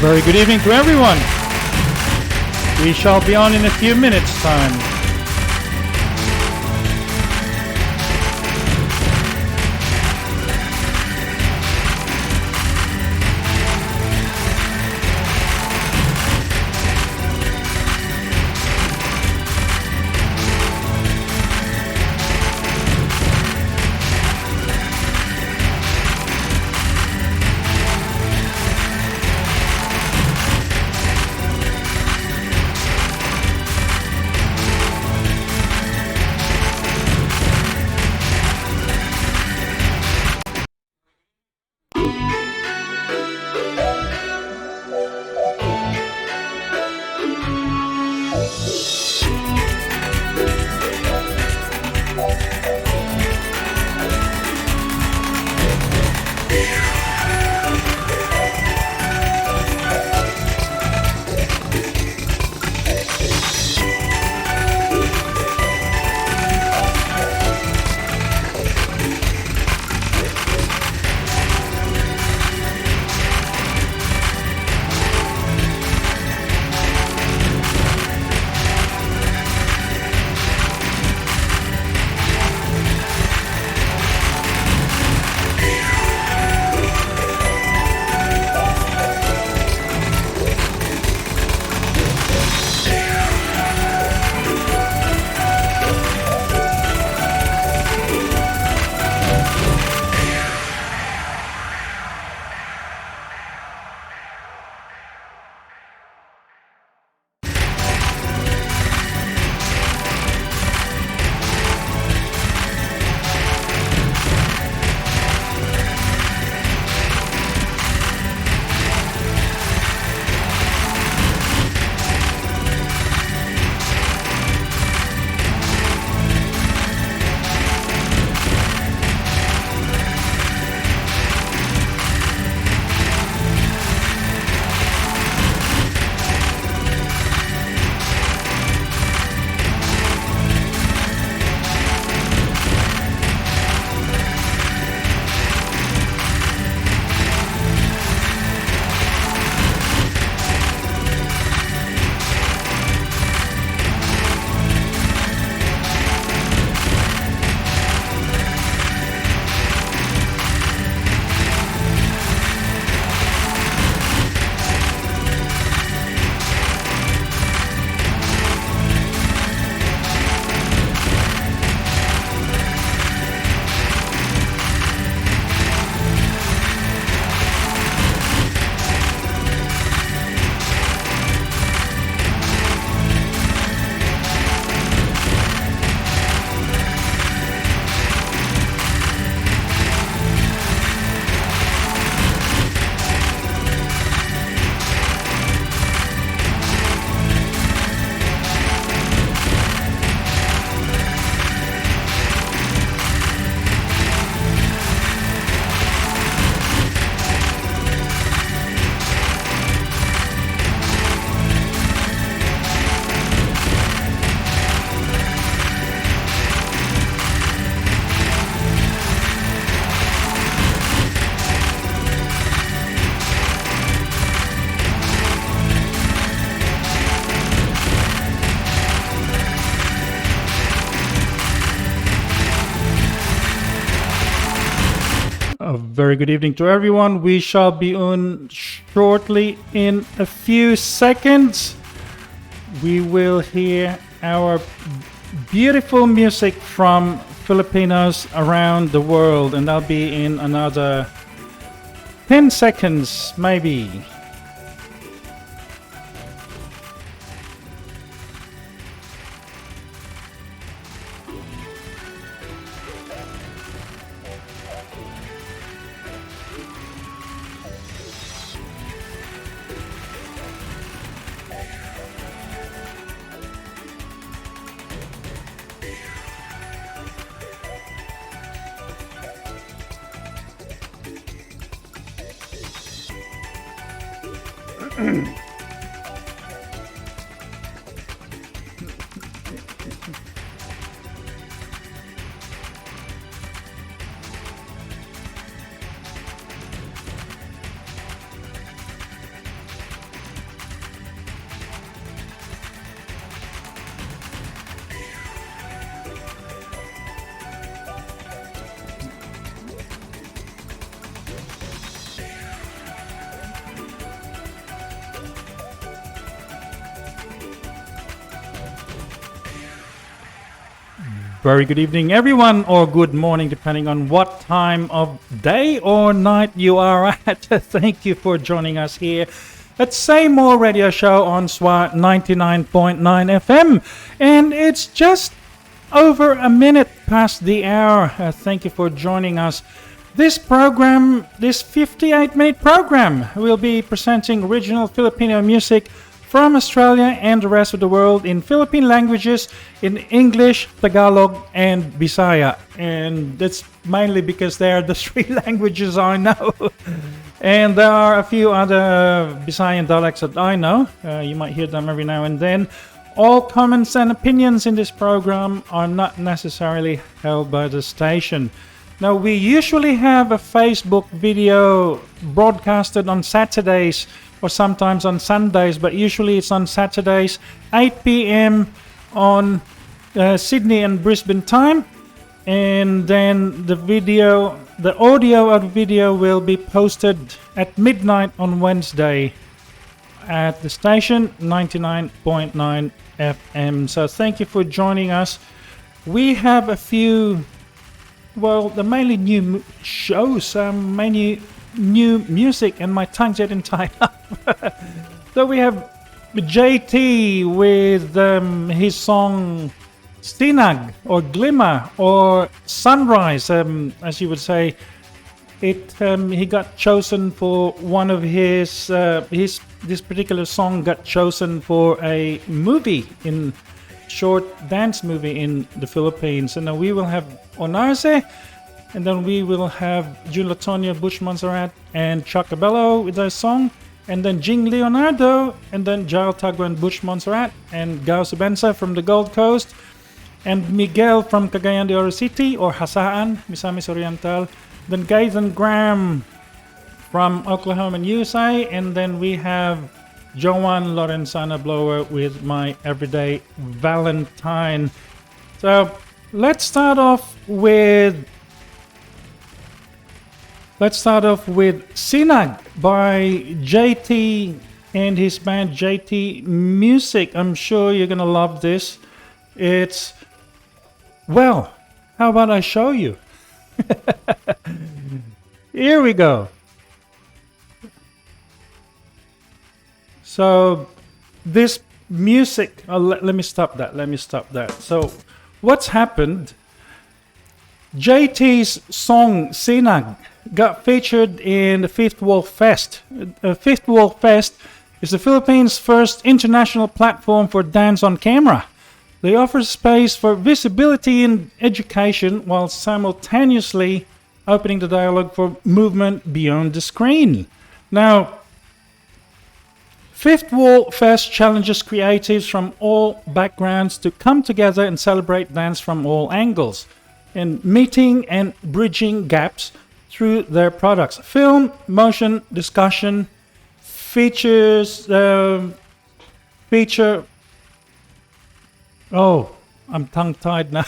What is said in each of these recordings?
Very good evening to everyone. We shall be on in a few minutes' time. A very good evening to everyone. We shall be on shortly in a few seconds. We will hear our beautiful music from Filipinos around the world, and that'll be in another 10 seconds maybe. Very good evening, everyone, or good morning, depending on what time of day or night you are at. Thank you for joining us here at Say More Radio Show on SWR 99.9 FM. And it's just over a minute past the hour. Thank you for joining us. This program, this 58-minute program, will be presenting original Filipino music from Australia and the rest of the world in Philippine languages, in English, Tagalog, and Bisaya. And that's mainly because they are the three languages I know. And there are a few other Bisayan dialects that I know. You might hear them every now and then. All comments and opinions in this program are not necessarily held by the station. Now, we usually have a Facebook video broadcasted on Saturdays or sometimes on Sundays, but usually it's on Saturdays, 8 p.m. on Sydney and Brisbane time. And then the audio of the video will be posted at midnight on Wednesday at the station 99.9 FM. So thank you for joining us. We have a few, well, the mainly new shows, mainly new music, and my tongue's getting tied up. So we have JT with his song Sinag or Glimmer or Sunrise, as you would say. He got chosen for one of his this particular song got chosen for a movie, in short dance movie in the Philippines. And then we will have Onarse, and then we will have June Latonia, Butch, Monserrat, and Chuck Cabello with their song, and then Jing Leonardo, and then Jael Tagua and Butch Monserrat, and Gao Subensa from the Gold Coast, and Miguel from Cagayan de Oro City, or Hasaan, Misamis Oriental, then Gaithan Graham from Oklahoma and USA, and then we have Joan Lorenzana Blower with My Everyday Valentine. So let's start off with Sinag by JT and his band JT Music. I'm sure you're gonna love this. Well, how about I show you? Here we go. So this music, let me stop that. So what's happened? JT's song Sinag got featured in the Fifth Wall Fest. Fifth Wall Fest is the Philippines' first international platform for dance on camera. They offer space for visibility and education while simultaneously opening the dialogue for movement beyond the screen. Now, Fifth Wall Fest challenges creatives from all backgrounds to come together and celebrate dance from all angles, and meeting and bridging gaps through their products. Film, motion, discussion, feature. Oh, I'm tongue-tied now.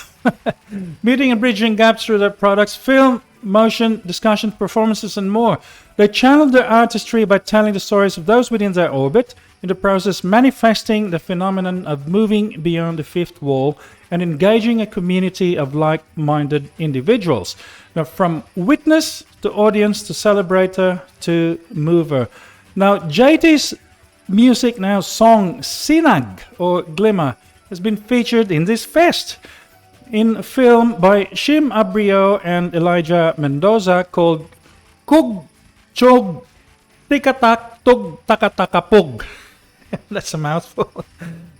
Meeting and bridging gaps through their products, film, motion, discussion, performances, and more. They channel their artistry by telling the stories of those within their orbit, in the process manifesting the phenomenon of moving beyond the fifth wall and engaging a community of like-minded individuals. Now, from witness to audience to celebrator to mover. Now, JT's music, now song Sinag or Glimmer, has been featured in this fest in a film by Shim Abreu and Elijah Mendoza called Kug Chog Tikatak Tug Takatakapug. That's a mouthful.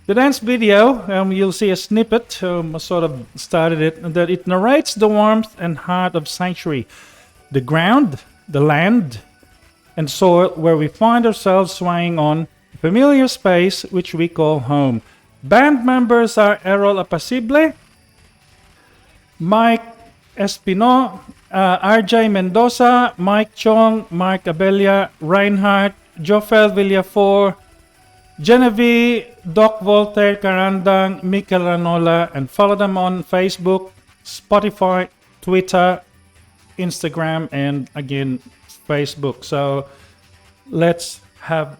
The dance video, you'll see a snippet, I sort of started it, that it narrates the warmth and heart of sanctuary, the ground, the land, and soil where we find ourselves swaying on a familiar space which we call home. Band members are Errol Apacible, Mike Espino, RJ Mendoza, Mike Chong, Mark Abella, Reinhardt, Jofel Villafor, Genevieve, Doc Voltaire Carandang, Mikel Ranola, and follow them on Facebook, Spotify, Twitter, Instagram, and again, Facebook. So let's have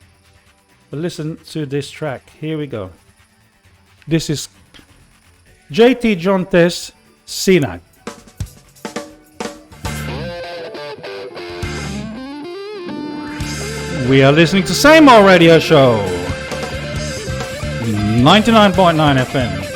a listen to this track. Here we go. This is JT Jontes Sinag. We are listening to Say More Radio Show, 99.9 FM.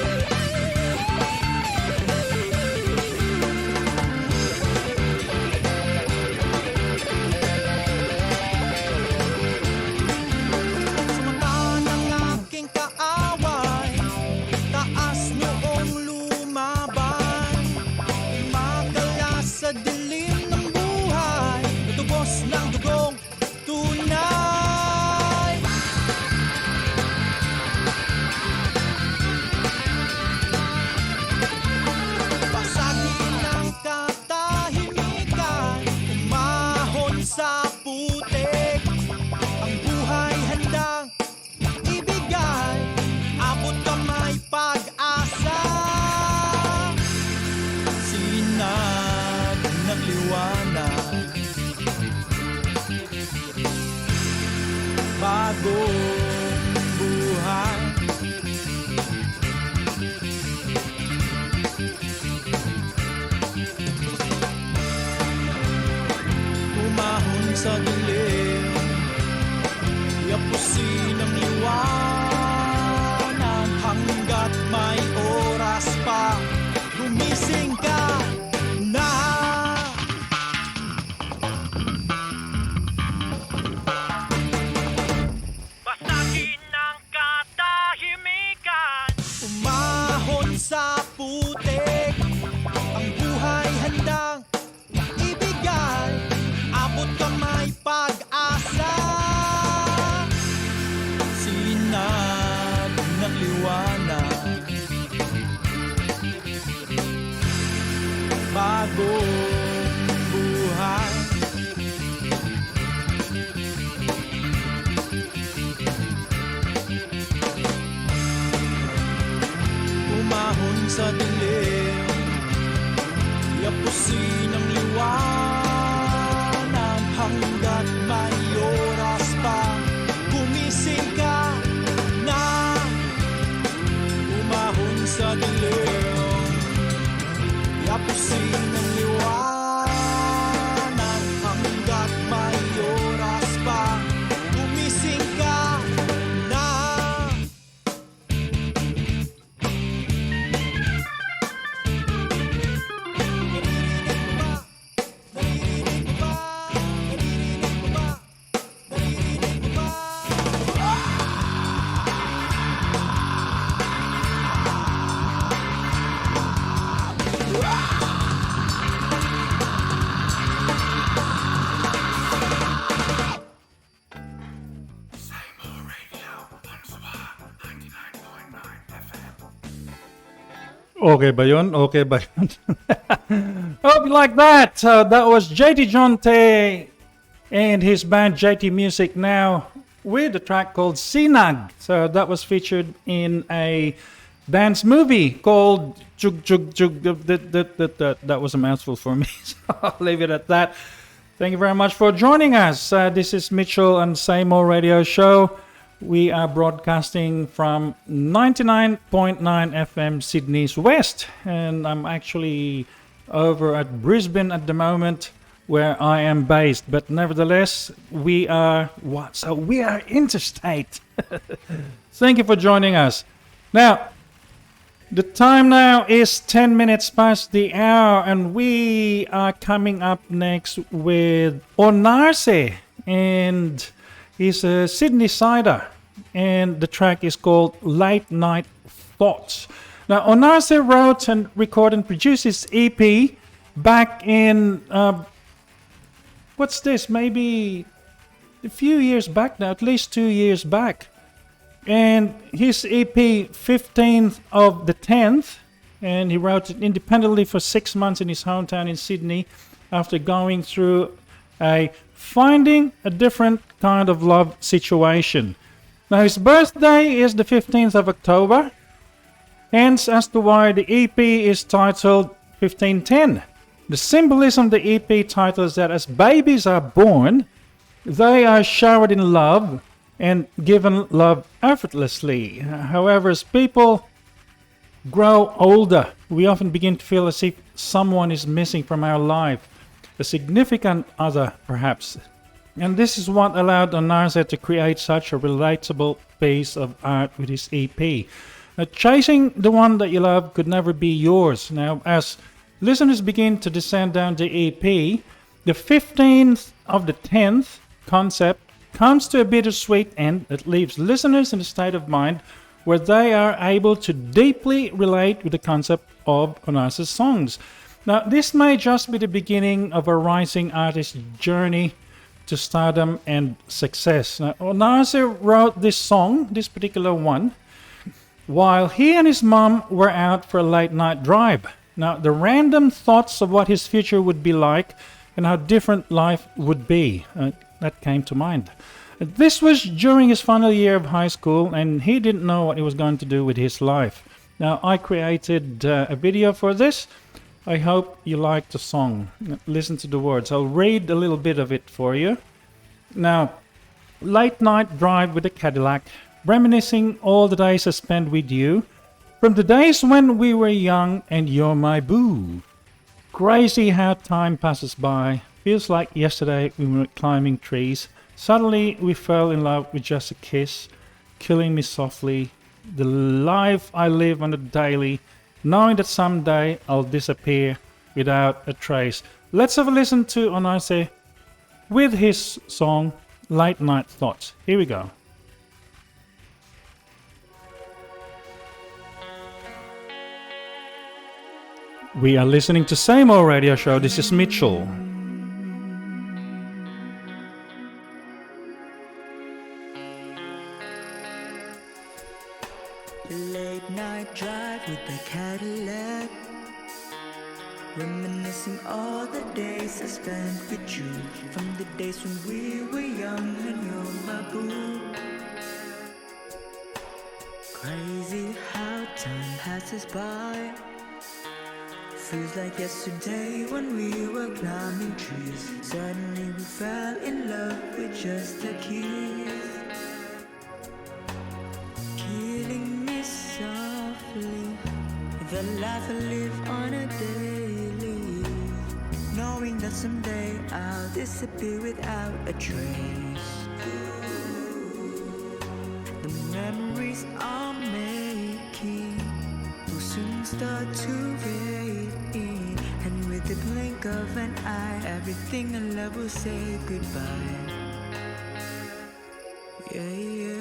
Sa dilim, yapusin ang liwanag hanggat may oras pa, gumising ka na. Basagin ng katahimikan, umahon sa putik, ang buhay handang ibigay, abot kamay pag-asa, sinag ng liwanag, bagong buhay. Umahon sa dilim, yapusin ang liwanag hanggat may oras pa, gumising ka na. Umahon sa dilim, yapusin ang liwanag hanggat may oras pa, gumising ka na. Okay ba yun? Okay ba yun? Hope you like that. That was JT Jonte and his band JT Music Now with a track called Sinag. So that was featured in a dance movie called Jug Jug Jug. That was a mouthful for me, so I'll leave it at that. Thank you very much for joining us. This is Mitchell and Say More Radio Show. We are broadcasting from 99.9 FM Sydney's West, and I'm actually over at Brisbane at the moment, where I am based. But nevertheless, we are interstate. Thank you for joining us. Now, the time now is 10 minutes past the hour, and we are coming up next with Onarse, and he's a Sydney sider, and the track is called Late Night Thoughts. Now, Onarse wrote and recorded and produced his EP back in, maybe a few years back now, at least 2 years back. And his EP, 15th of the 10th, and he wrote it independently for 6 months in his hometown in Sydney after going through finding a different kind of love situation. Now, his birthday is the 15th of October, hence as to why the EP is titled 1510. The symbolism of the EP title is that as babies are born, they are showered in love and given love effortlessly. However, as people grow older, we often begin to feel as if someone is missing from our life, a significant other perhaps. And this is what allowed Onarse to create such a relatable piece of art with his EP. Now, chasing the one that you love could never be yours. Now, as listeners begin to descend down the EP, the 15th of the 10th concept comes to a bittersweet end that leaves listeners in a state of mind where they are able to deeply relate with the concept of Onarse's songs. Now, this may just be the beginning of a rising artist's journey to stardom and success. Now, Onarse wrote this song, this particular one, while he and his mom were out for a late night drive. Now, the random thoughts of what his future would be like and how different life would be, that came to mind. This was during his final year of high school, and he didn't know what he was going to do with his life. Now, I created a video for this. I hope you like the song. Listen to the words. I'll read a little bit of it for you. Now, late night drive with a Cadillac, reminiscing all the days I spent with you, from the days when we were young and you're my boo. Crazy how time passes by. Feels like yesterday we were climbing trees. Suddenly we fell in love with just a kiss, killing me softly. The life I live on a daily, knowing that someday I'll disappear without a trace. Let's have a listen to Onarse with his song Late Night Thoughts. Here we go. We are listening to Say More Radio Show. This is Mitchell. Late night drive with the Cadillac, reminiscing all the days I spent with you, from the days when we were young and you're my boo. Crazy how time passes by. Feels like yesterday when we were climbing trees. Suddenly we fell in love with just a kiss, killing me softly. The life I live on a daily, knowing that someday I'll disappear without a trace. The memories I'm making will soon start to fade, and with the blink of an eye, everything I love will say goodbye. Yeah, yeah.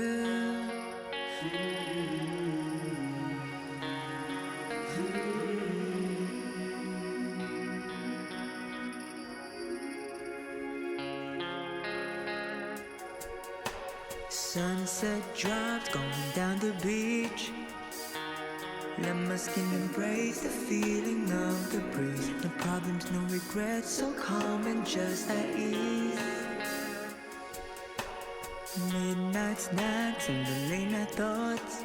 Sunset drops going down the beach. Let my skin embrace the feeling of the breeze. No problems, no regrets, so calm and just at ease. Midnight snacks and the late night thoughts.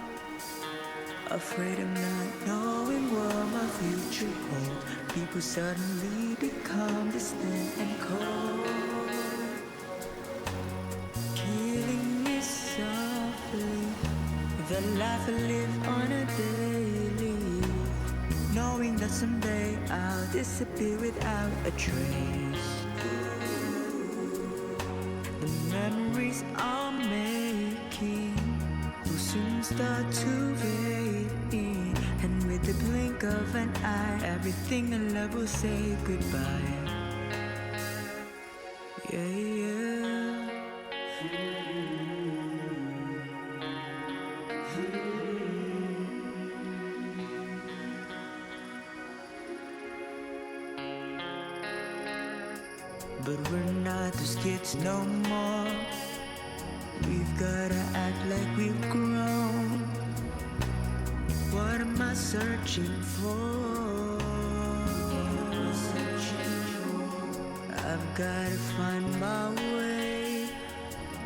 Afraid of not knowing what my future holds. People suddenly become distant and cold, killing me softly. The life I live on a daily, knowing that someday I'll disappear without a trace. The memories I'm making will soon start to fade, and with the blink of an eye, everything I love will say goodbye. Yeah, yeah. But we're not those kids no more. We've gotta act like we've grown. What am I searching for? I've gotta find my way.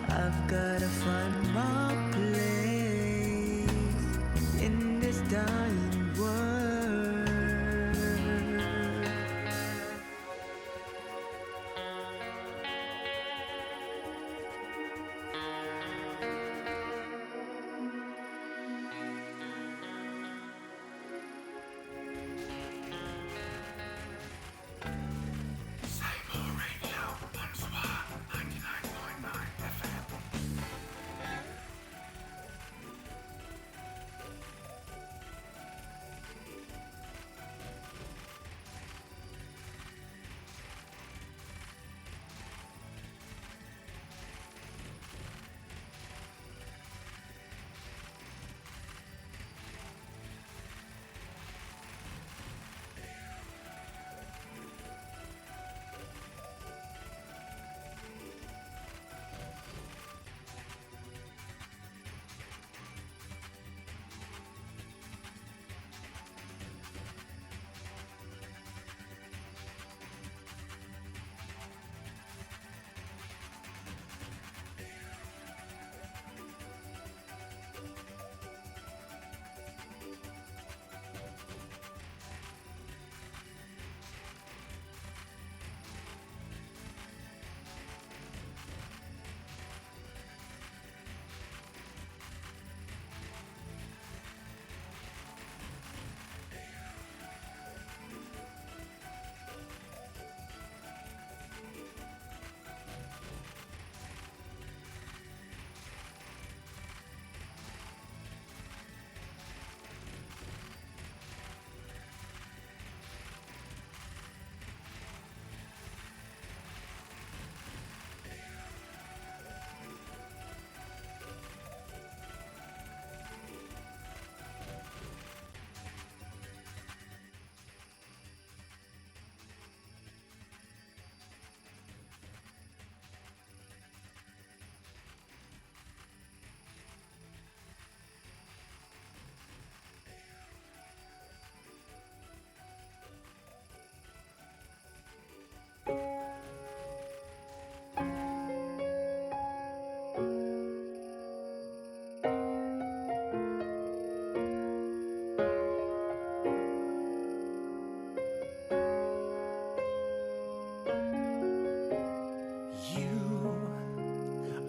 I've gotta find my place in this dying world.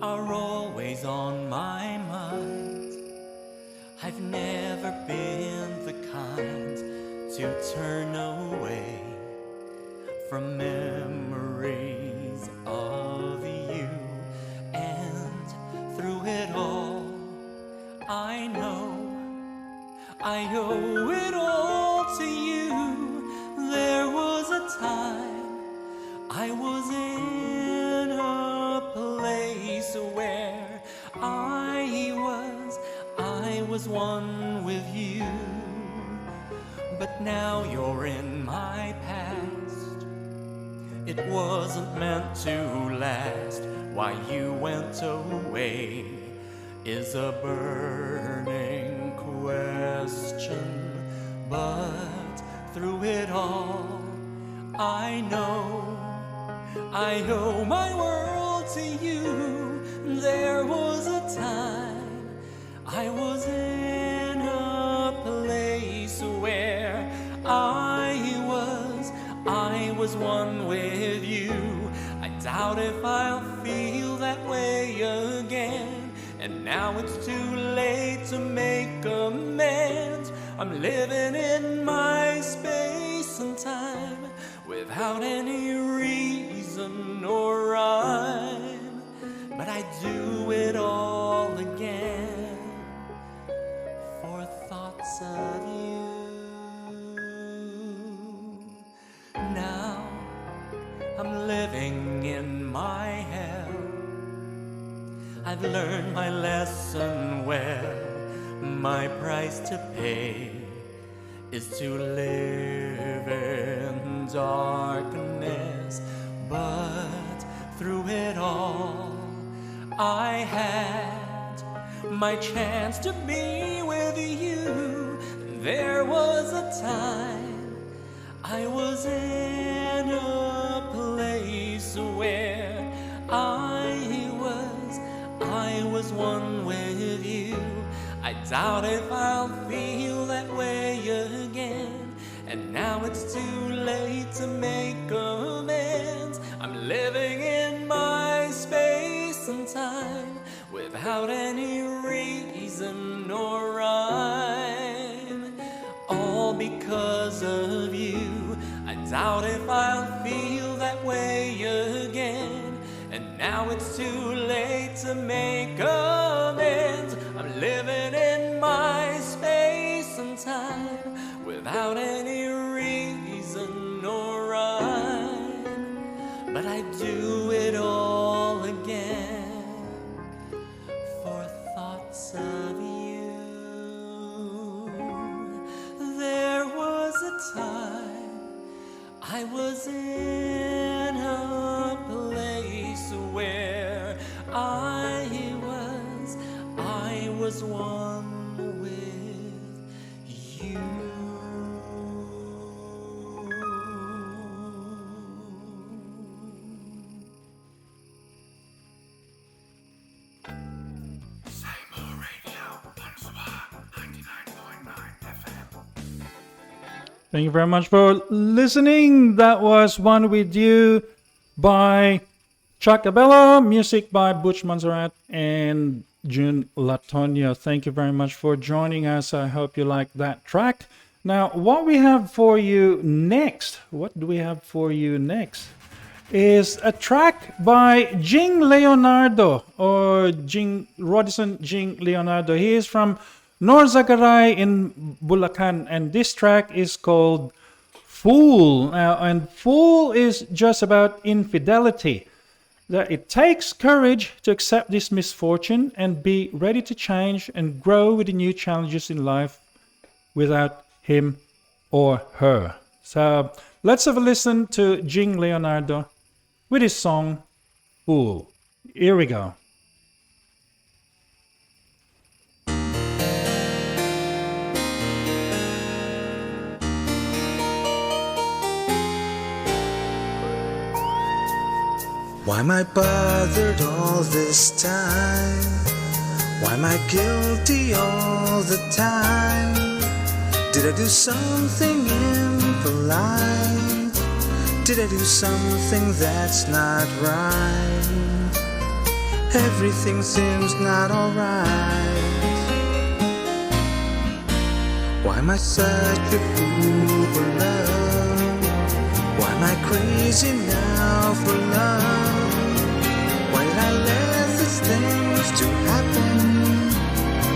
are always on my mind. I've never been the kind to turn away from memories of you. And through it all, I know I owe it all to you. There was a time I was in a place where I was one with you. But now you're in my past. It wasn't meant to last. Why you went away is a burning question. But through it all, I know I owe my world to you. There was a time I was in a place where I was one with you. I doubt if I'll feel that way again. And now it's too late to make amends. I'm living in my space and time without any reason or rhyme. But I do it all again for thoughts of you. Now I'm living in my hell. I've learned my lesson well. My price to pay is to live in darkness. But through it all, I had my chance to be with you. There was a time I was in a place where I was one with you. I doubt if I'll feel that way again. And now it's too late to make amends. I'm living in my space and time without any reason or rhyme. All because of you. I doubt if I'll feel that way again. And now it's too late to make amends. I'm living in my space and time without any reason or rhyme. But I do it all again for thoughts of you. There was a time I was in a place where I was one with you. Say More Radio SWR 99.9 FM. Thank you very much for listening. That was One With You by Chuck Abello, music by Butch, Monserrat, and June Latonia. Thank you very much for joining us. I hope you like that track. Now, what we have for you next, is a track by Jing Leonardo, or Rodison Jing Leonardo. He is from Norzagaray in Bulacan, and this track is called Fool. And Fool is just about infidelity. That it takes courage to accept this misfortune and be ready to change and grow with the new challenges in life without him or her. So let's have a listen to Jing Leonardo with his song Fool. Here we go. Why am I bothered all this time? Why am I guilty all the time? Did I do something impolite? Did I do something that's not right? everything seems not alright. Why am I such a fool for love? Why am I crazy now for love? Why did I let these things to happen?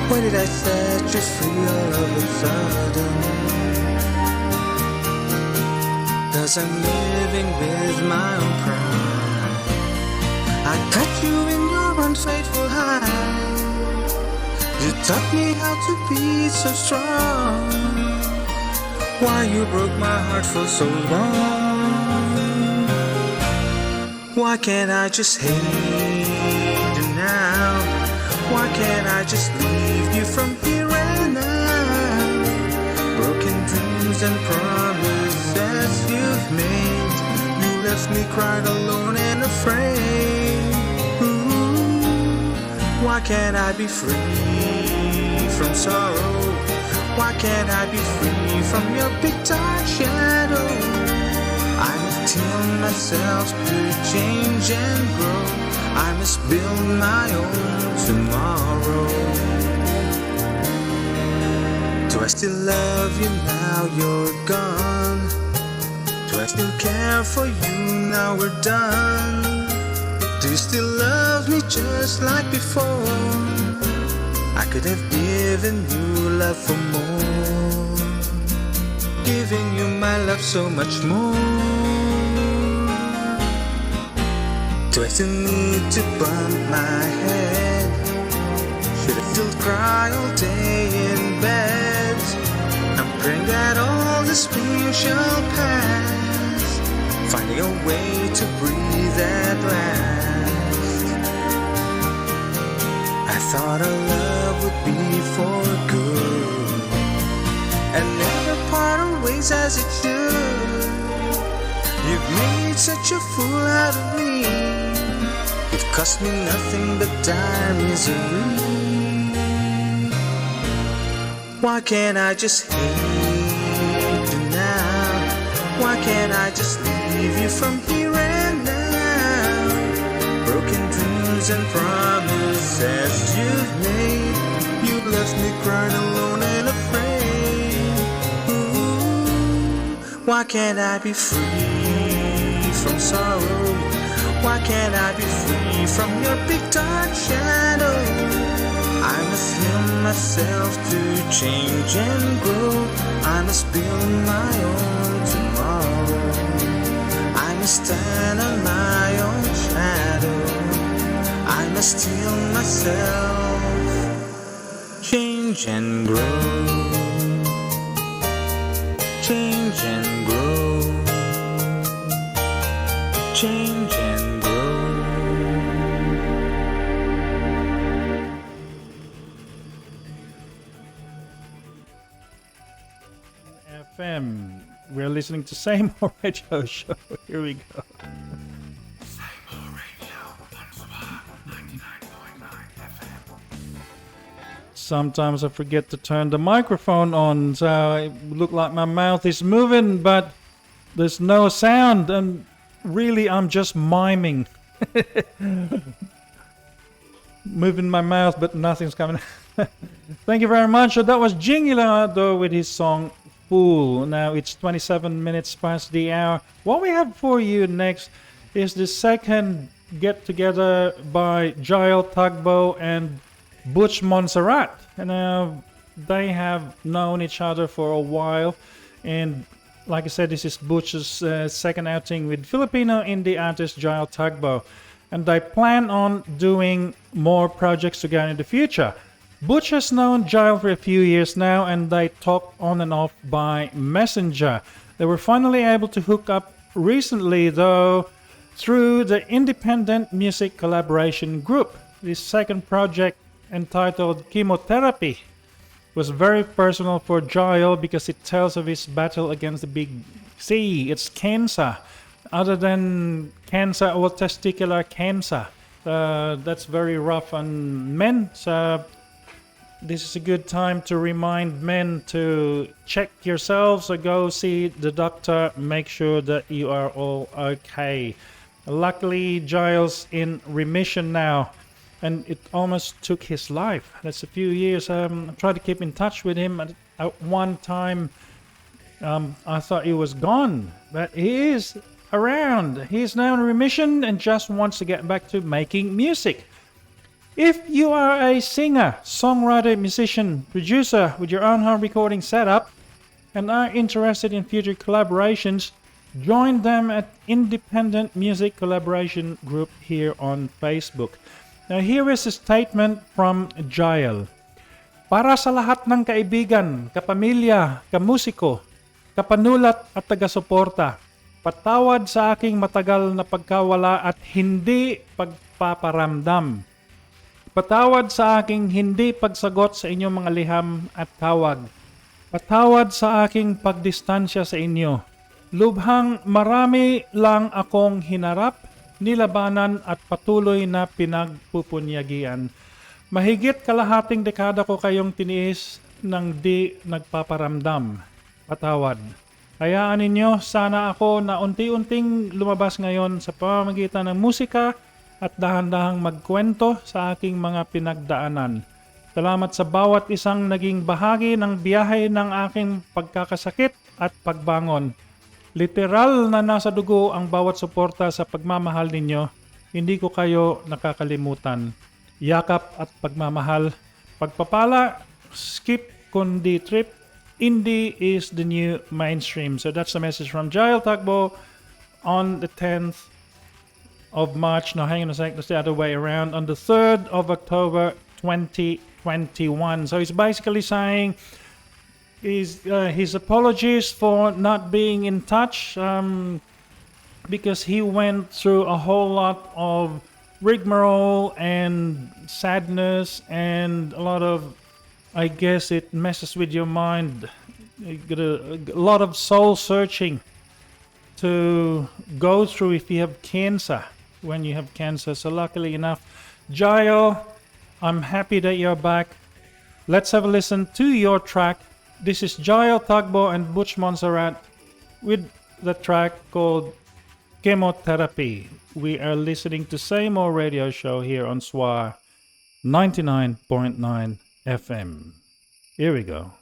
Why did I set you free all of a sudden? 'Cause I'm living with my own pride. I cut you in your unfaithful hide. You taught me how to be so strong. Why you broke my heart for so long? Why can't I just hate you now? Why can't I just leave you from here and now? Broken dreams and promises you've made. You left me crying alone and afraid. Why can't I be free from sorrow? Why can't I be free from your big dark shadow? I must tell myself to change and grow. I must build my own tomorrow. Do I still love you now you're gone? Do I still care for you now we're done? Do you still love me just like before? I could have given you love for more, giving you my love so much more. Do I still need to bump my head? Should I still cry all day in bed? I'm praying that all this pain shall pass, finding a way to breathe at last. I thought our love would be for good and never part our ways as it should. You've made such a fool out of me. You've cost me nothing but dire misery. Why can't I just hate you now? Why can't I just leave you from here and now? Broken dreams and promises you've made. You left me crying alone and afraid. Ooh, why can't I be free from sorrow? Why can't I be free from your big dark shadow? I must heal myself to change and grow. I must build my own tomorrow. I must stand on my own shadow. I must heal myself, change and grow. Change and grow. Change and grow. FM. We're listening to Say More Radio Show. Here we go. Say More Radio SWR 99.9 FM. Sometimes I forget to turn the microphone on, so it look like my mouth is moving, but there's no sound, and really I'm just miming. Moving my mouth, but nothing's coming. Thank you very much. So that was Jingilado with his song Fool. Now it's 27 minutes past the hour. What we have for you next is the second get together by Jael Tagbo and Butch Monserrat. And they have known each other for a while, and like I said, this is Butch's second outing with Filipino indie artist Jael Tagbo, and they plan on doing more projects together in the future. Butch has known Jael for a few years now, and they talk on and off by Messenger. They were finally able to hook up recently, though, through the independent music collaboration group. This second project, entitled Chemotherapy, was very personal for Jael because it tells of his battle against the big C. It's cancer. Other than cancer or testicular cancer. That's very rough on men. So this is a good time to remind men to check yourselves or go see the doctor. Make sure that you are all okay. Luckily, Jael's in remission now. and it almost took his life. That's a few years. I tried to keep in touch with him. At one time, I thought he was gone, but he is around. He is now in remission and just wants to get back to making music. If you are a singer, songwriter, musician, producer with your own home recording setup and are interested in future collaborations, join them at Independent Music Collaboration Group here on Facebook. Now here is a statement from Jael. Para sa lahat ng kaibigan, kapamilya, kamusiko, kapanulat at taga-suporta, patawad sa aking matagal na pagkawala at hindi pagpaparamdam. Patawad sa aking hindi pagsagot sa inyong mga liham at tawag. Patawad sa aking pagdistansya sa inyo. Lubhang marami lang akong hinarap, nilabanan at patuloy na pinagpupunyagian. Mahigit kalahating dekada ko kayong tiniis ng di nagpaparamdam. Patawad. Hayaan ninyo sana ako na unti-unting lumabas ngayon sa pamamagitan ng musika at dahan-dahang magkwento sa aking mga pinagdaanan. Salamat sa bawat isang naging bahagi ng biyahe ng aking pagkakasakit at pagbangon. Literal na nasa dugo ang bawat suporta sa pagmamahal ninyo. Hindi ko kayo nakakalimutan. Yakap at pagmamahal. Pagpapala, skip kundi trip. Indie is the new mainstream. So that's the message from Jael Tagbo on the 10th of March. Now hang on a sec, that's the other way around. On the 3rd of October 2021. So he's basically saying his apologies for not being in touch because he went through a whole lot of rigmarole and sadness and a lot of, I guess it messes with your mind. You got a lot of soul searching to go through if you have cancer, when you have cancer. So luckily enough, Jael, I'm happy that you're back. Let's have a listen to your track. This is Jael Tagbo and Butch Monserrat with the track called Chemotherapy. We are listening to Say More Radio Show here on SWR 99.9 FM. Here we go.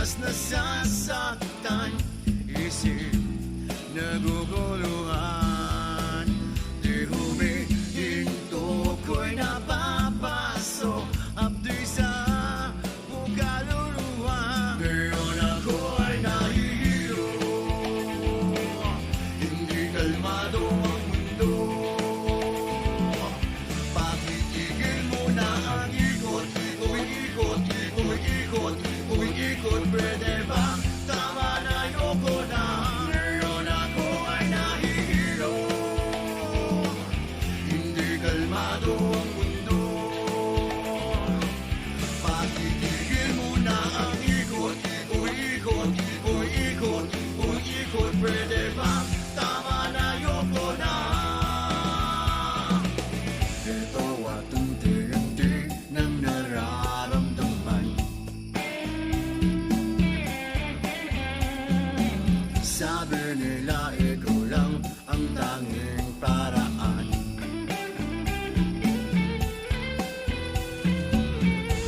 mas nasasaktan. Isip naguguluhan, di humihinto ko'y napapaso. Abdi sa kaluluwa, ngayon ako ay nahihilo. Hindi kalmado ang mundo. Pakitigil mo na ang ikot, umiikot, umiikot, umiikot. Pwede ba? Tama na, ayoko na. Ngayon ako ay nahihilo. Hindi kalmado ang mundo. Pakitigil mo na ang ikot, umiikot, umiikot, umiikot. Pwede ba? Tama na, ayoko na. Ito at unti-unti ng nararamdaman. Sabi nila ikaw lang ang tanging paraan.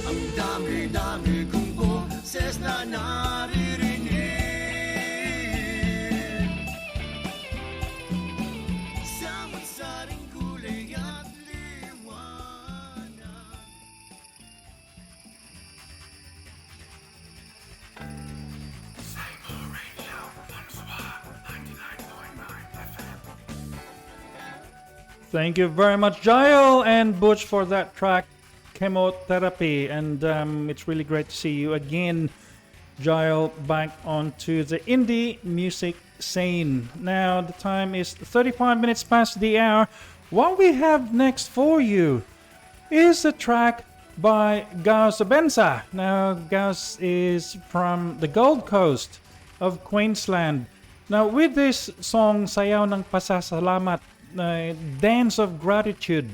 Ang dami-dami kong boses na naririnig. Sa magsaring kulay at liwanag. Say More Radio SWR 99.9 FM. Thank you very much, Jael and Butch, for that track, Chemotherapy. And it's really great to see you again, Jael, back onto the indie music scene. Now, the time is 35 minutes past the hour. What we have next for you is a track by Gauss Benza. Now, Gauss is from the Gold Coast of Queensland. Now, with this song, Sayaw ng Pasasalamat, Dance of Gratitude,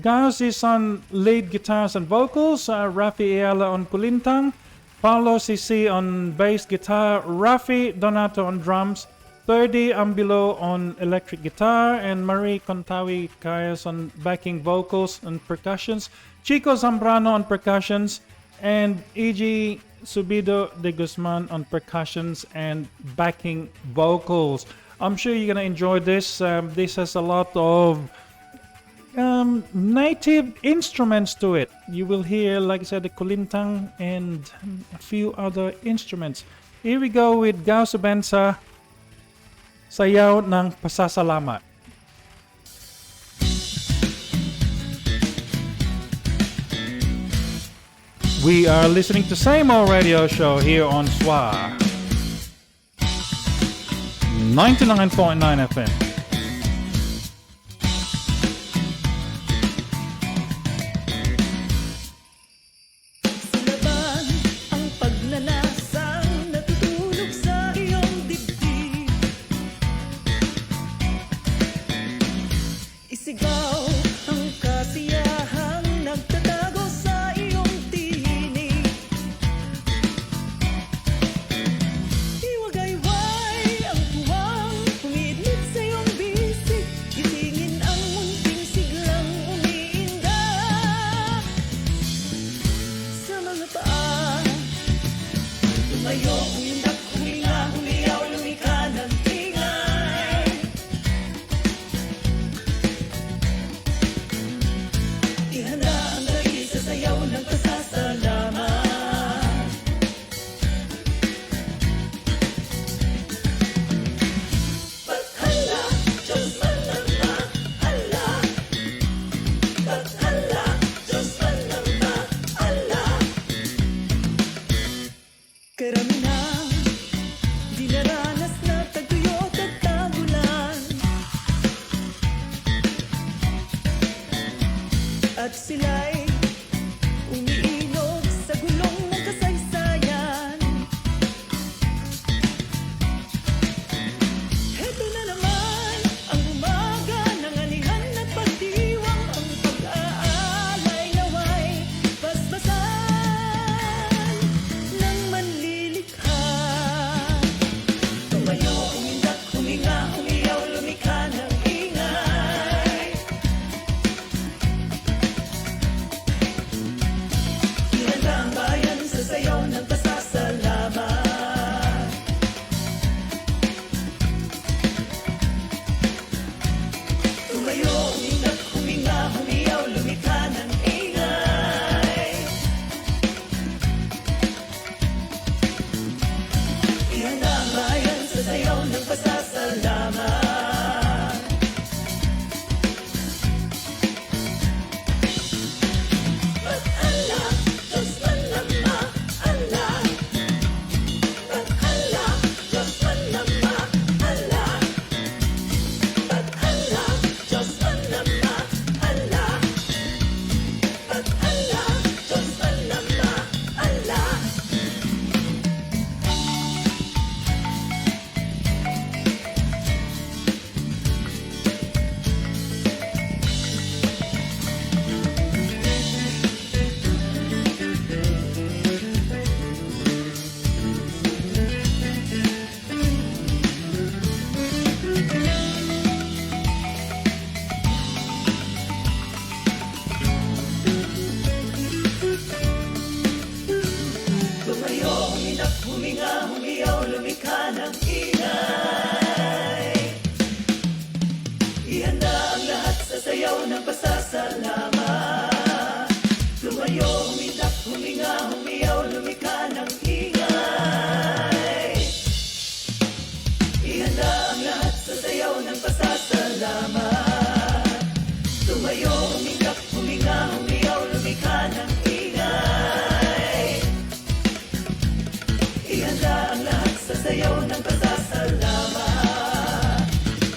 Gauss is on lead guitars and vocals, Rafi Ayala on kulintang, Paulo Sisi on bass guitar, Rafi Donato on drums, Ferdy Ambilo on electric guitar, and Marie Contawi Cayas on backing vocals and percussions, Chico Zambrano on percussions, and E.G. Subido de Guzman on percussions and backing vocals. I'm sure you're going to enjoy this. This has a lot of native instruments to it. You will hear, like I said, the kulintang and a few other instruments. Here we go with Gauss Benza, Sayaw ng Pasasalamat. We are listening to Say More Radio Show here on SWR 99.9 FM. Silaban ang pagnanasang natutulog sa iyong dibdib. Isigaw ang kasiyahang nagtatago sa iyong tinig. Iwagayway ang tuwang humidlit sa iyong bisig. Gisingin ang munting siglang umiinda sa mga paa. Tumayo, umindak, huminga, humiyaw, lumika ng tingay. Ihanda ang gabi sa sayaw ng pasasalamat. Paghala, Diyos manambahala. Paghala, Diyos manambahala. Karamihan, dinaranas na tagtuyot at tagulan. At sila'y umiinog sa gulong ng kasaysayan. Heto na naman ang umaga ng anihan at pagdiwang. Ang pag-aalay naway basbasan ng manlilikha. huminga, humiyaw, lumikha ng ingay. Ihanda ang lahat sa sayaw ng pasasalamat. Tumayo, humindak, huminga, humiyaw, lumikha ng ingay. Ihanda ang lahat sa sayaw ng pasasalamat. Tumayo, humindak, huminga, humiyaw, lumikha ng ingay. Ihanda ang lahat sa sayaw ng pasasalamat.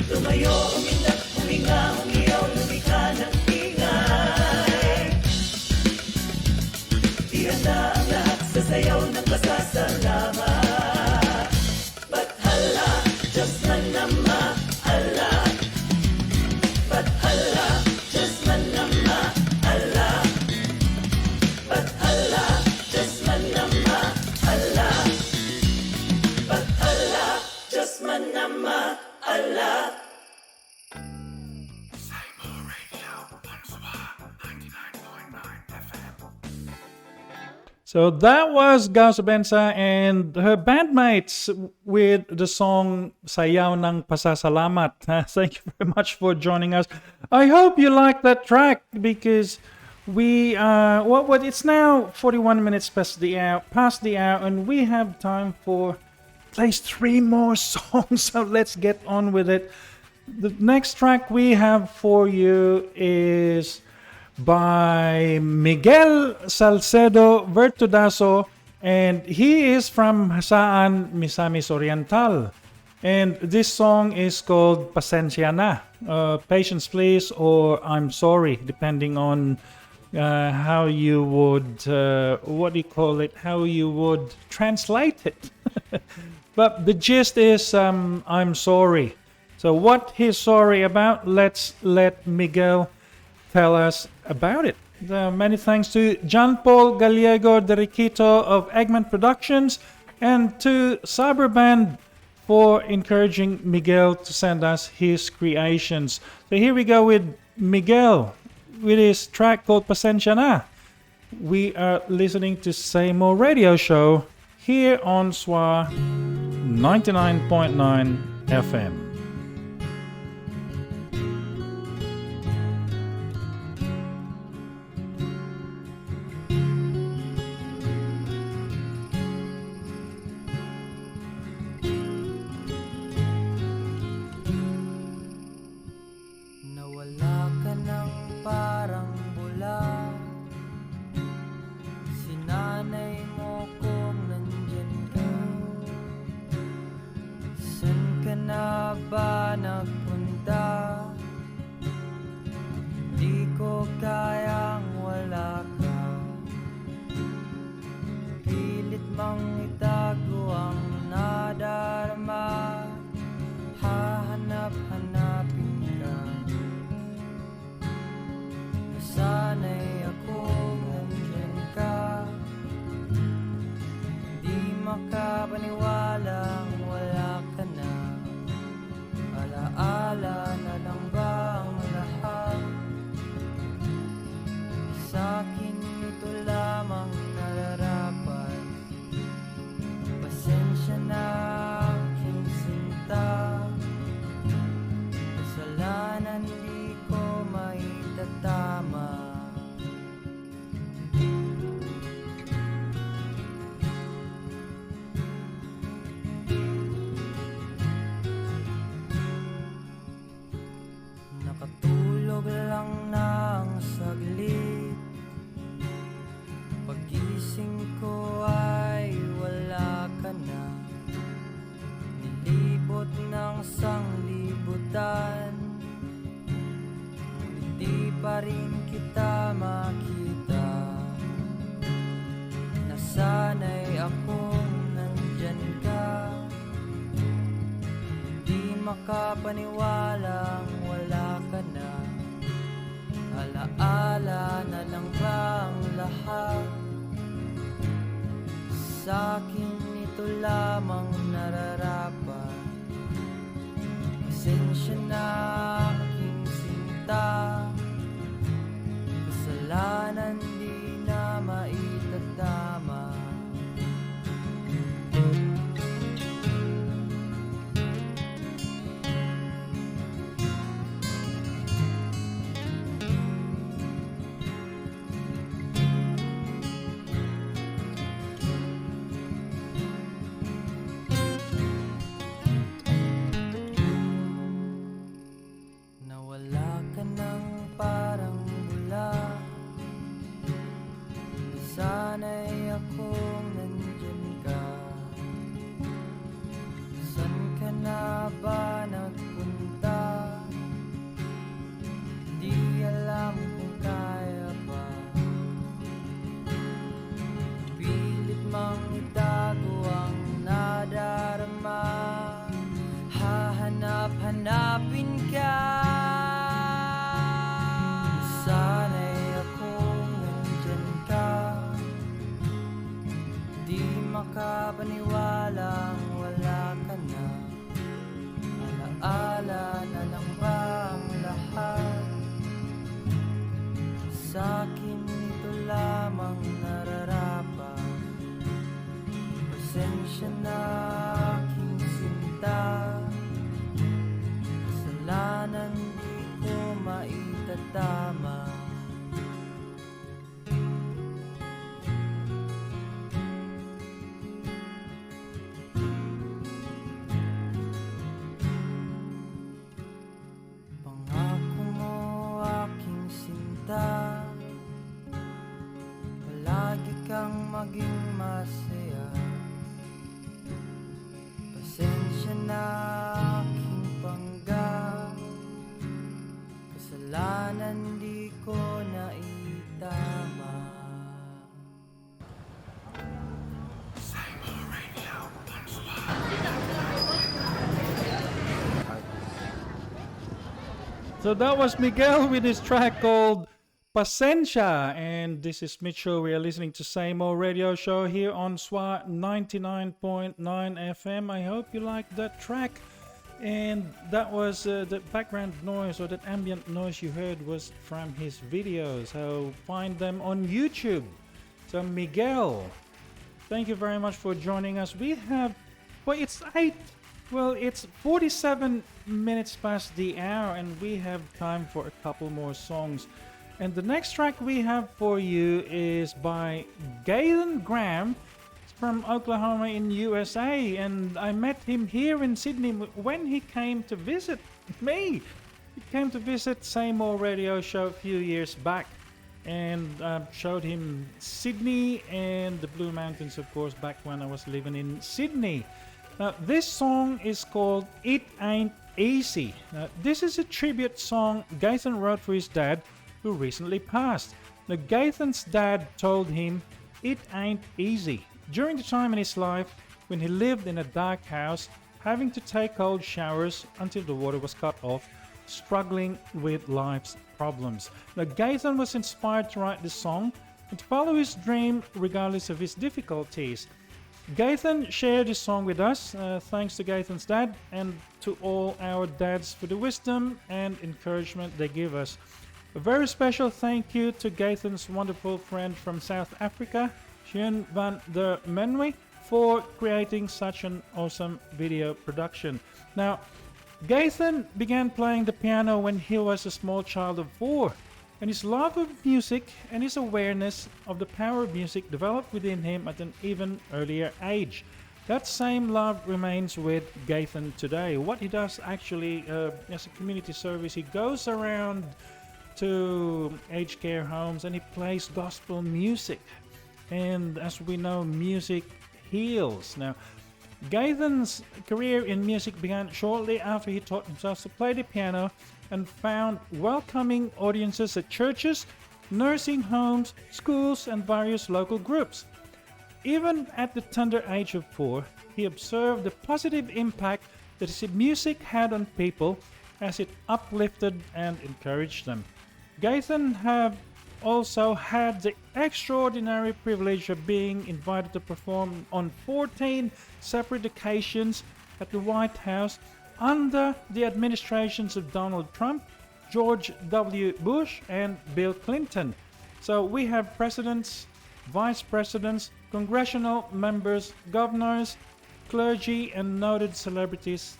Tumayo, humindak, huminga, humiyaw, lumikha ng ingay. Ihanda ang lahat sa sayaw ng pasasalamat. Bathala, Diyos man na maala. Bathala, Diyos man na maala. Bathala, Diyos man na maala. Bathala, Diyos man na maala. Say More Radio SWR 99.9 FM. So that was Gausa Bensa and her bandmates with the song Sayaw ng Pasasalamat. Thank you very much for joining us. I hope you like that track because we what it's now 41 minutes past the hour, and we have time for at least 3 more songs. So let's get on with it. The next track we have for you is by Miguel Salcedo Vertudaso, and he is from Hasaan, Misamis Oriental. And this song is called Pasensya Na, Patience Please, or I'm Sorry, depending on how you would, how you would translate it. But the gist is I'm sorry. So what he's sorry about, let's let Miguel tell us about it. Many thanks to John Paul Gallego de Riquito of Eggman Productions and to Cyberband for encouraging Miguel to send us his creations. So here we go with Miguel with his track called Pasensya Na. We are listening to Say More Radio Show here on SWR 99.9 FM. Nawala ka ng parang bula. Sinanay mo kung nandyan ka. San ka na ba nagpunta? Di ko kayang wala ka. Pilit mang itago ang nadarama. Hahanap-hanapin ka. Sana'y akong nandyan ka. Di makapaniwalang wala ka na. Alaala na lang ba ang lahat? Sa'kin ito lamang nararapat. Pasensya na aking sinta. Kasalanan di ko maitatama. Nakatulog lang ng saglit. Pagising ko ay wala ka na. Nilibot ng sanglibutan. Hindi pa rin kita makita. Nasanay akong nandyan ka. Hindi makapaniwalang wala ka na. Alaala na lang ba ang lahat? Sa'kin ito lamang nararapat. Pasensya na aking sinta. Kasalanan di na maitatama. makapaniwalang wala ka na. Alaala na lang ba ang lahat? Sa'kin ito lamang nararapat. Pasensya na aking sinta, kasalanan di ko maitatama. Pangako mo aking sinta, palagi kang maging masaya. Pasensya na aking pangga, kasalanan di ko naitama. Say More Radio SWR. So that was Miguel with his track called Pasensya. And this is Mitchell. We are listening to Say More Radio Show here on SWR 99.9 FM. I hope you liked that track. And that was the background noise or that ambient noise you heard was from his videos. So find them on YouTube. So Miguel, thank you very much for joining us. We have, well, it's 47 minutes past the hour and we have time for a couple more songs. And the next track we have for you is by Galen Graham. He's from Oklahoma in USA, and I met him here in Sydney when he came to visit me. He came to visit Say More Radio Show a few years back, and showed him Sydney and the Blue Mountains, of course, back when I was living in Sydney. Now, this song is called It Ain't Easy. Now, this is a tribute song Gaithan wrote for his dad, who recently passed. Now, Gaithan's dad told him it ain't easy during the time in his life when he lived in a dark house, having to take cold showers until the water was cut off, struggling with life's problems. Now, Gaithan was inspired to write this song and to follow his dream regardless of his difficulties. Gaithan shared this song with us, thanks to Gaithan's dad and to all our dads for the wisdom and encouragement they give us. A very special thank you to Gaithan's wonderful friend from South Africa, Sjön van der Menwe, for creating such an awesome video production. Now, Gaithan began playing the piano when he was a small child of 4, and his love of music and his awareness of the power of music developed within him at an even earlier age. That same love remains with Gaithan today. What he does actually as a community service, he goes around to aged care homes and he plays gospel music. And as we know, music heals. Now, Gaithan's career in music began shortly after he taught himself to play the piano and found welcoming audiences at churches, nursing homes, schools, and various local groups. Even at the tender age of 4, he observed the positive impact that his music had on people as it uplifted and encouraged them. Gaithan have also had the extraordinary privilege of being invited to perform on 14 separate occasions at the White House under the administrations of Donald Trump, George W. Bush, and Bill Clinton. So we have presidents, vice presidents, congressional members, governors, clergy, and noted celebrities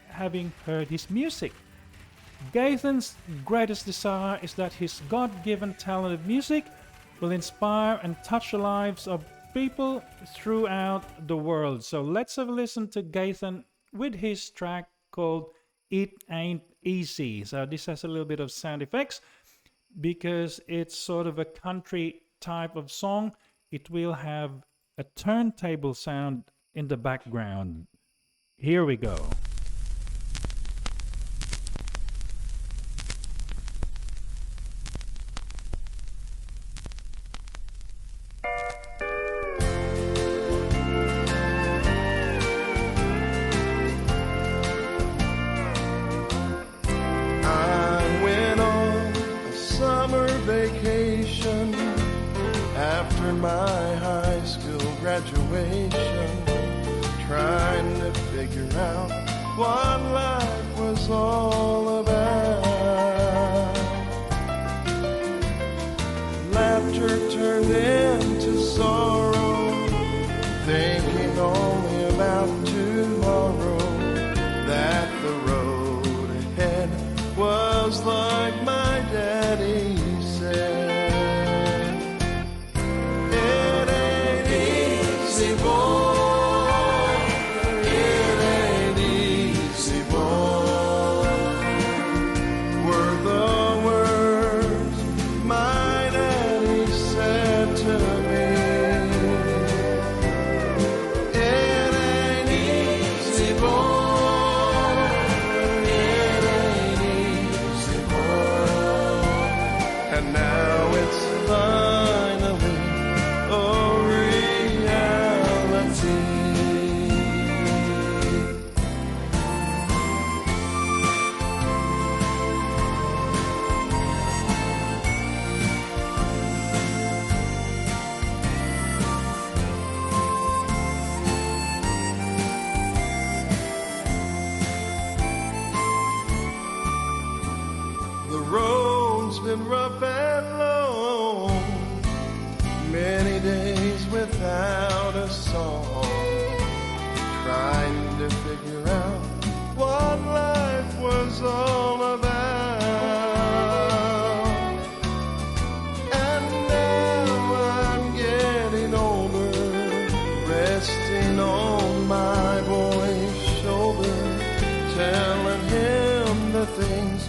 having heard his music. Gaithan's greatest desire is that his God-given talent of music will inspire and touch the lives of people throughout the world. So let's have a listen to Gaithan with his track called It Ain't Easy. So this has a little bit of sound effects because it's sort of a country type of song. It will have a turntable sound in the background. Here we go. Vacation after my high school graduation, trying to figure out what life was all about. Laughter turned into sorrow, thinking only about tomorrow, that the road ahead was like my daddy said. It ain't easy, boy, it ain't easy, boy, were the words my daddy said to me. It ain't easy, boy, it ain't easy, boy, and now it's finally a reality. The road's been rough and long, many days without a song, trying to figure out what life was all about. And now I'm getting older, resting on my boy's shoulder, telling him the things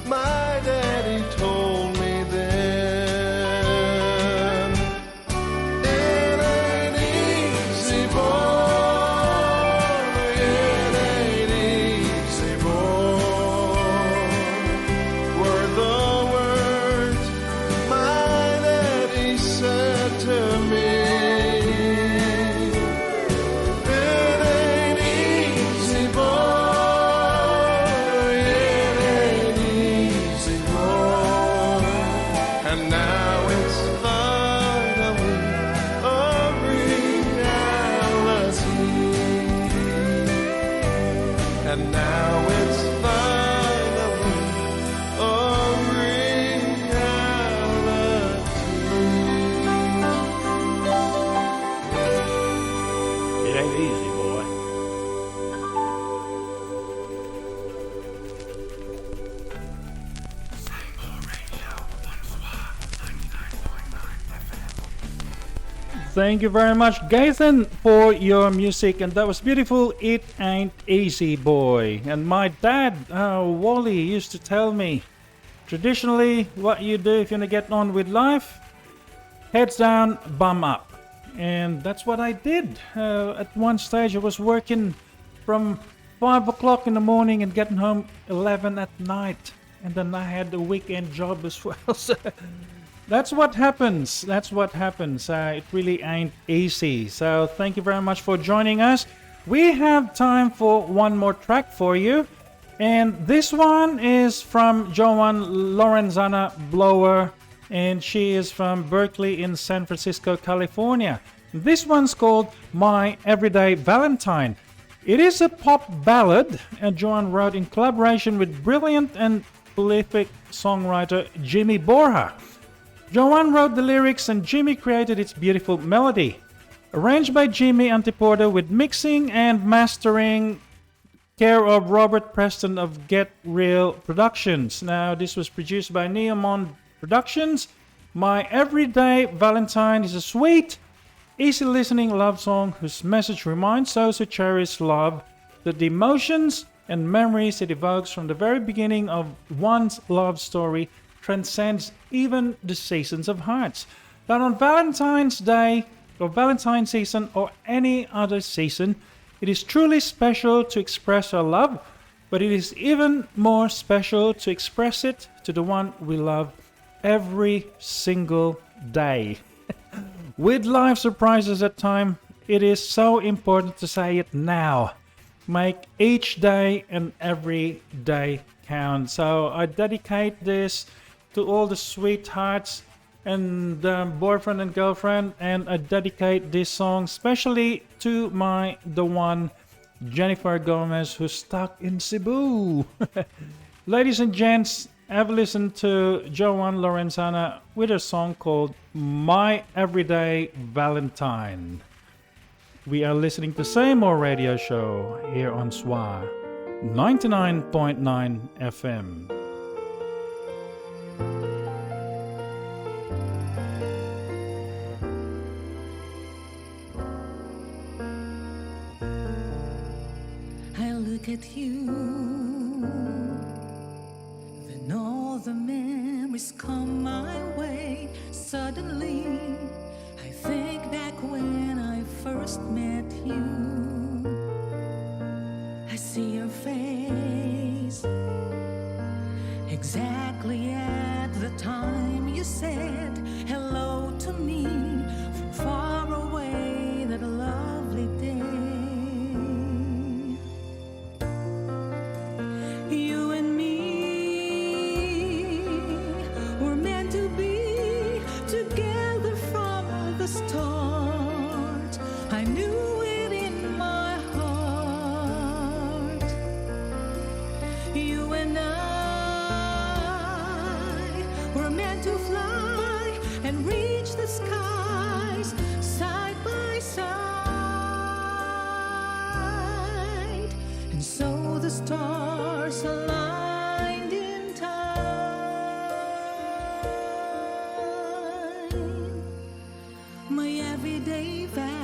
my daddy told me then. It ain't easy, boy, it ain't easy, boy, were the words my daddy said to me. It ain't easy, boy, it ain't easy, boy, and now it's finally a reality. And now it's finally a reality. It ain't easy, boy. Say More Radio SWR 99.9 FM. Thank you very much, Gaithan, for your music, and that was beautiful. It ain't easy, boy. And my dad, Wally, used to tell me, traditionally, what you do if you want to get on with life, heads down, bum up. And that's what I did. At one stage, I was working from 5 o'clock in the morning and getting home 11 at night. And then I had a weekend job as well. So that's what happens. That's what happens. It really ain't easy. So thank you very much for joining us. We have time for one more track for you. And this one is from Joan Lorenzana Blower. And she is from Berkeley in San Francisco, California. This one's called My Everyday Valentine. It is a pop ballad Joan wrote in collaboration with brilliant and prolific songwriter Jimmy Borja. Joan wrote the lyrics and Jimmy created its beautiful melody. Arranged by Jimmy Antiporto with mixing and mastering care of Robert Preston of Get Real Productions. Now, this was produced by Newnham Productions. My Everyday Valentine is a sweet, easy listening love song whose message reminds those who cherish love that the emotions and memories it evokes from the very beginning of one's love story transcends even the seasons of hearts. That on Valentine's Day or Valentine's season or any other season, it is truly special to express our love, but it is even more special to express it to the one we love every single day. With life surprises at time, it is so important to say it now. Make each day and every day count. So I dedicate this to all the sweethearts and boyfriend and girlfriend, and I dedicate this song especially to the one Jennifer Gomez who's stuck in Cebu. Ladies and gents, I've listened to Joanne Lorenzana with a song called My Everyday Valentine. We are listening to Say More Radio Show here on SWR 99.9 FM. I look at you, then all the memories come my way. Suddenly, I think back when I first met you. I see your face exactly at the time you said hello to me from far away that lovely day. You and me were meant to be together from the start. I knew it in my heart. You and I were meant to fly and reach the skies side by side. And so the stars aligned in time. My everyday Valentine.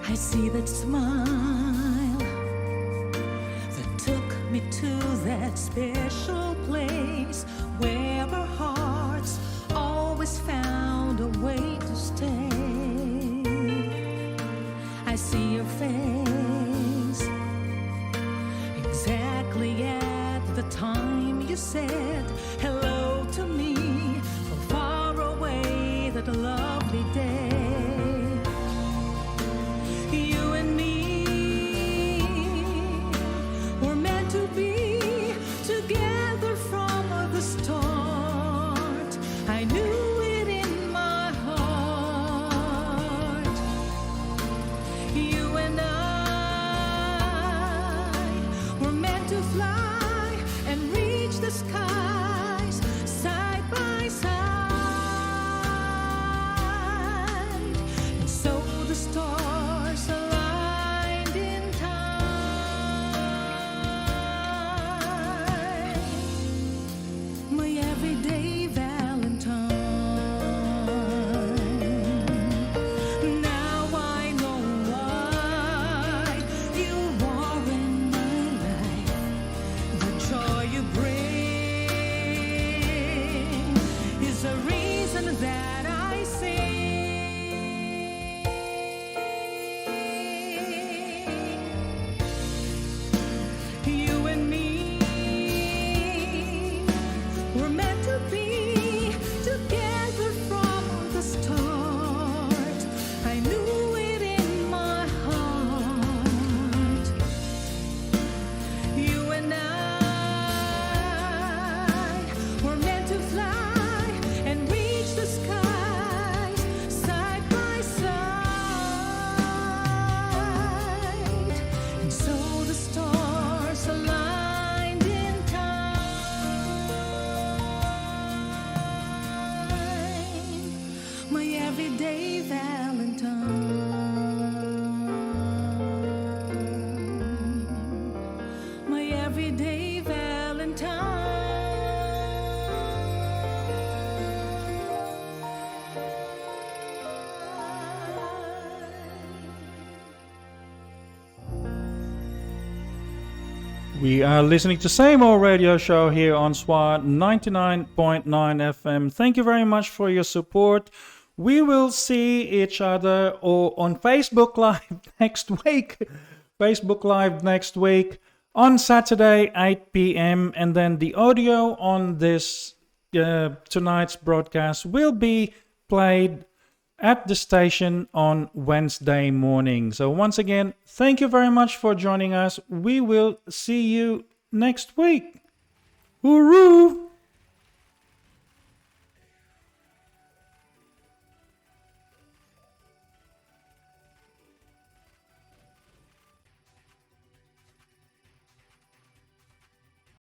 I see that smile that took me to that special place where our hearts always found a way to stay. I see your face exactly at the time you said hello to me from far away that lovely day. You and me were meant to be together from the start. I knew it in my heart. You and I were meant to fly and reach the skies side by side. And so the stars aligned in time. My everyday Valentine. Now I know why you are in my life. The joy you bring is a reason that I sing. You and me were meant to be together from the start. I knew it in my heart. You and I were meant to fly and reach the skies side by side. And so the stars aligned in time. My everyday Valentine. My everyday Valentine. We are listening to Say More Radio Show here on SWR 99.9 FM. Thank you very much for your support. We will see each other on Facebook Live next week. Facebook Live next week on Saturday, 8 p.m. And then the audio on this tonight's broadcast will be played at the station on Wednesday morning. So once again, thank you very much for joining us. We will see you next week. Hooroo!